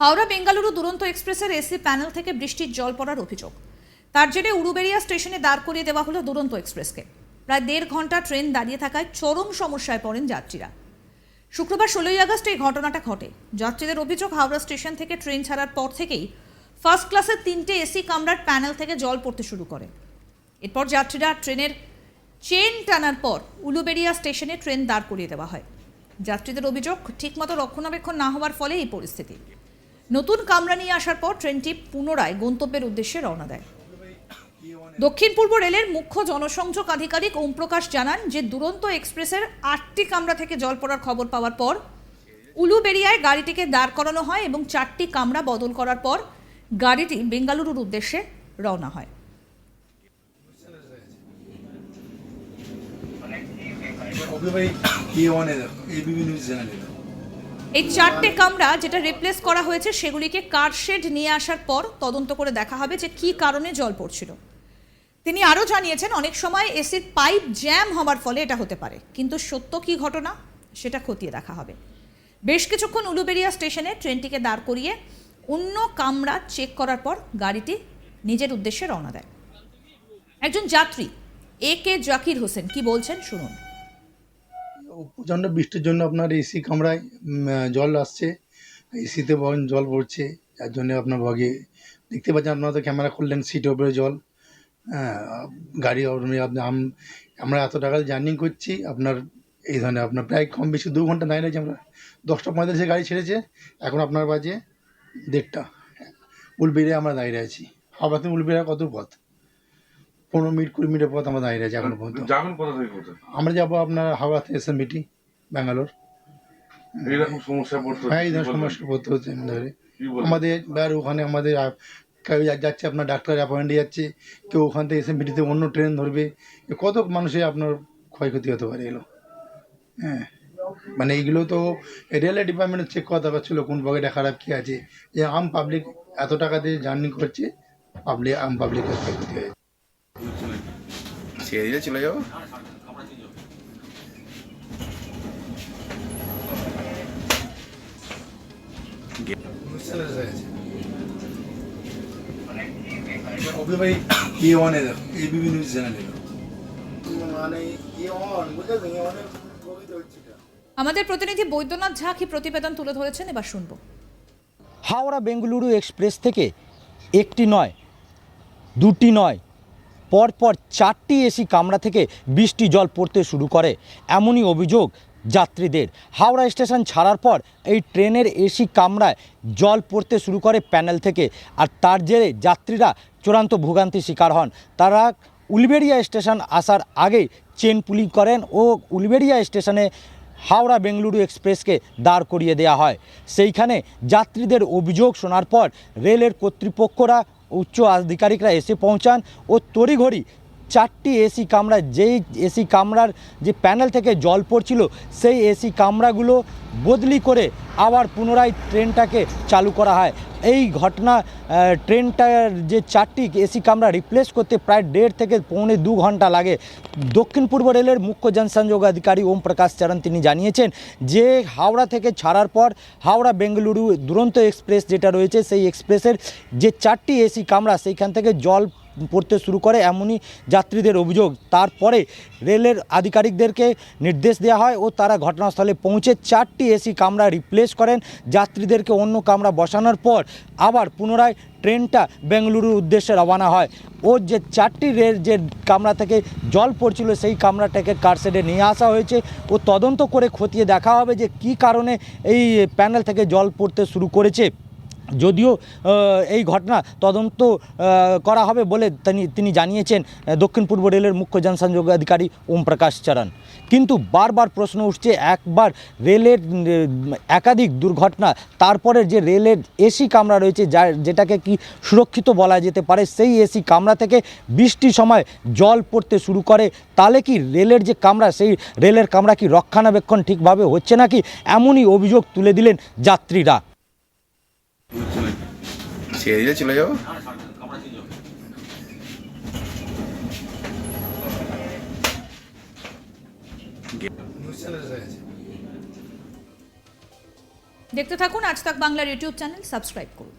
হাওড়া বেঙ্গালুরু দুরন্ত এক্সপ্রেসের AC panel থেকে বৃষ্টির জল পড়ার অভিযোগ। তার জেরে উলুবেড়িয়া স্টেশনে দাঁড় করিয়ে দেওয়া হলো দুরন্ত এক্সপ্রেসকে। প্রায় 1.5 ঘন্টা ট্রেন দাঁড়িয়ে থাকায় চরম সমস্যায় পড়েন যাত্রীরা। শুক্রবার 16 আগস্ট এই ঘটনাটা ঘটে। যাত্রীদের অভিযোগ, হাওড়া স্টেশন থেকে ট্রেন ছাড়ার পর থেকেই ফার্স্ট ক্লাসের 3টে এসি কামরার প্যানেল থেকে জল পড়তে শুরু করে। এরপর যাত্রীরা ট্রেনের চেন টানার পর উলুবেড়িয়া স্টেশনে ট্রেন দাঁড় করিয়ে দেওয়া হয়। যাত্রীদের অভিযোগ, ঠিকমতো রক্ষণাবেক্ষণ না হওয়ার ফলে এই পরিস্থিতি। নতুন কামরা নিয়ে আসার পর ট্রেনটি পুনরায় গন্তব্যের উদ্দেশ্যে রওনা দেয়। দক্ষিণ পূর্ব রেলের মুখ্য জনসংযোগ আধিকারিক ওম প্রকাশ জানান যে দুরন্ত এক্সপ্রেসের 8টি কামরা থেকে জল পড়ার খবর পাওয়ার পর উলুবেড়িয়ায় গাড়িটিকে দাঁড় করানো হয় এবং 4টি কামরা বদল করার পর গাড়িটি বেঙ্গালুরুর উদ্দেশ্যে রওনা হয়। এই 4টে কামরা যেটা রিপ্লেস করা হয়েছে সেগুলিকে কারশেড নিয়ে আসার পর তদন্ত করে দেখা হবে যে কী কারণে জল পড়ছিল। তিনি আরও জানিয়েছেন, অনেক সময় এসির পাইপ জ্যাম হওয়ার ফলে এটা হতে পারে, কিন্তু সত্য কী ঘটনা সেটা খতিয়ে দেখা হবে। বেশ কিছুক্ষণ উলুবেড়িয়া স্টেশনে ট্রেনটিকে দাঁড় করিয়ে অন্য কামরা চেক করার পর গাড়িটি নিজের উদ্দেশ্যে রওনা দেয়। একজন যাত্রী A.K. জাকির হোসেন কি বলছেন শুনুন। প্রচণ্ড বৃষ্টির জন্য আপনার এসি কামরায় জল আসছে, এসিতে জল পড়ছে, যার জন্য আপনার ভাগে দেখতে পাচ্ছেন, আপনারা তো ক্যামেরা খুললেন, সিটের উপরে জল। হ্যাঁ, গাড়ি আমরা এত টাকা জার্নি করছি, আপনার এই ধরনের আপনার প্রায় কম বেশি 2 ঘন্টা দাঁড়িয়ে রয়েছে। আমরা 10:45 গাড়ি ছেড়েছে, এখন আপনার বাজে 1:30। উলুবেড়িয়া আমরা দাঁড়িয়ে আছি। হাওড়া থেকে উলুবেড়িয়া কত পথ? 15 মিনিট 20 মিনিটের পথ আমরা দাঁড়িয়ে আছি এখনো পর্যন্ত। আমরা যাবো আপনার হাওড়া থেকে এসএমবিটি ব্যাঙ্গালোর। এইরকম সমস্যা পড়তে হ্যাঁ, এই ধরনের সমস্যা পড়তে হচ্ছে ধরে আমাদের। আর ওখানে আমাদের কেউ যাচ্ছে, আপনার ডাক্তার অ্যাপয়েন্টে যাচ্ছে, কেউ ওখান থেকে এসএমবিটিতে অন্য ট্রেন ধরবে। কত মানুষের আপনার ক্ষয়ক্ষতি হতে পারে এগুলো। হ্যাঁ, মানে এইগুলো তো রেলওয়ে ডিপার্টমেন্টে চেক করা দরকার ছিল, কোন পকেটে খারাপ কী আছে। যে আম পাবলিক এত টাকা দিয়ে জার্নি করছে, আম পাবলিকের ক্ষয়ক্ষতি হয়েছে। ছেড়ে দিলে চলে যাবো। আমাদের প্রতিনিধি বৈদ্যনাথ ঝা কি প্রতিবেদন তুলে ধরেছেন, এবার শুনবো। হাওড়া বেঙ্গালুরু এক্সপ্রেস থেকে একটি নয়, দুটি নয়, পরপর 4টি এসি কামরা থেকে বৃষ্টি জল পড়তে শুরু করে, এমনই অভিযোগ যাত্রীদের। হাওড়া স্টেশন ছাড়ার পর এই ট্রেনের এসি কামরায় জল পড়তে শুরু করে প্যানেল থেকে, আর তার জেরে যাত্রীরা চূড়ান্ত ভোগান্তির শিকার হন। তারা উলুবেড়িয়া স্টেশন আসার আগেই চেন পুলিং করেন ও উলুবেড়িয়া স্টেশনে হাওড়া বেঙ্গালুরু এক্সপ্রেসকে দাঁড় করিয়ে দেওয়া হয়। সেইখানে যাত্রীদের অভিযোগ শোনার পর রেলের কর্তৃপক্ষরা, উচ্চ আধিকারিকরা এসে পৌঁছান ও তড়িঘড়ি 4টি এসি কামরা, যেই এসি কামরার যে প্যানেল থেকে জল পড়ছিল সেই এসি কামরাগুলো বদলি করে আবার পুনরায় ট্রেনটাকে চালু করা হয়। এই ঘটনা, ট্রেনটার যে 4টি এসি কামরা রিপ্লেস করতে প্রায় 1.5 থেকে 2.25 ঘন্টা লাগে। দক্ষিণ পূর্ব রেলের মুখ্য জনসংযোগ আধিকারিক ওম প্রকাশ চরণ তিনি জানিয়েছেন যে হাওড়া থেকে ছাড়ার পর হাওড়া বেঙ্গালুরু দুরন্ত এক্সপ্রেস যেটা রয়েছে, সেই এক্সপ্রেসের যে 4টি এসি কামরা সেইখান থেকে জল পড়তে শুরু করে, এমনই যাত্রীদের অভিযোগ। তারপরে রেলের আধিকারিকদেরকে নির্দেশ দেওয়া হয় ও তারা ঘটনাস্থলে পৌঁছে 4টি এসি কামরা রিপ্লেস করেন। যাত্রীদেরকে অন্য কামরা বসানোর পর আবার পুনরায় ট্রেনটা বেঙ্গালুরুর উদ্দেশ্যে রওনা হয়। ও যে 4টি যে কামরা থেকে জল পড়ছিল সেই কামরাটাকে কারশেডে নিয়ে আসা হয়েছে ও তদন্ত করে খতিয়ে দেখা হবে যে কী কারণে এই প্যানেল থেকে জল পড়তে শুরু করেছে। যদিও এই ঘটনা তদন্ত করা হবে বলে তিনি জানিয়েছেন দক্ষিণ পূর্ব রেলের মুখ্য জনসংযোগ আধিকারিক ওম প্রকাশ চরণ। কিন্তু বারবার প্রশ্ন উঠছে, একবার রেলের একাধিক দুর্ঘটনা, তারপরে যে রেলের এসি কামরা রয়েছে যেটাকে কি সুরক্ষিত বলা যেতে পারে, সেই এসি কামরা থেকে বৃষ্টির সময় জল পড়তে শুরু করে, তাহলে কি রেলের যে কামরা, সেই রেলের কামরা কি রক্ষণাবেক্ষণ ঠিকভাবে হচ্ছে নাকি, এমনই অভিযোগ তুলে দিলেন যাত্রীরা। ছেড়ে দিলে চলে যাবো। দেখতে থাকুন আজ তাক বাংলার ইউটিউব চ্যানেল, সাবস্ক্রাইব করুন।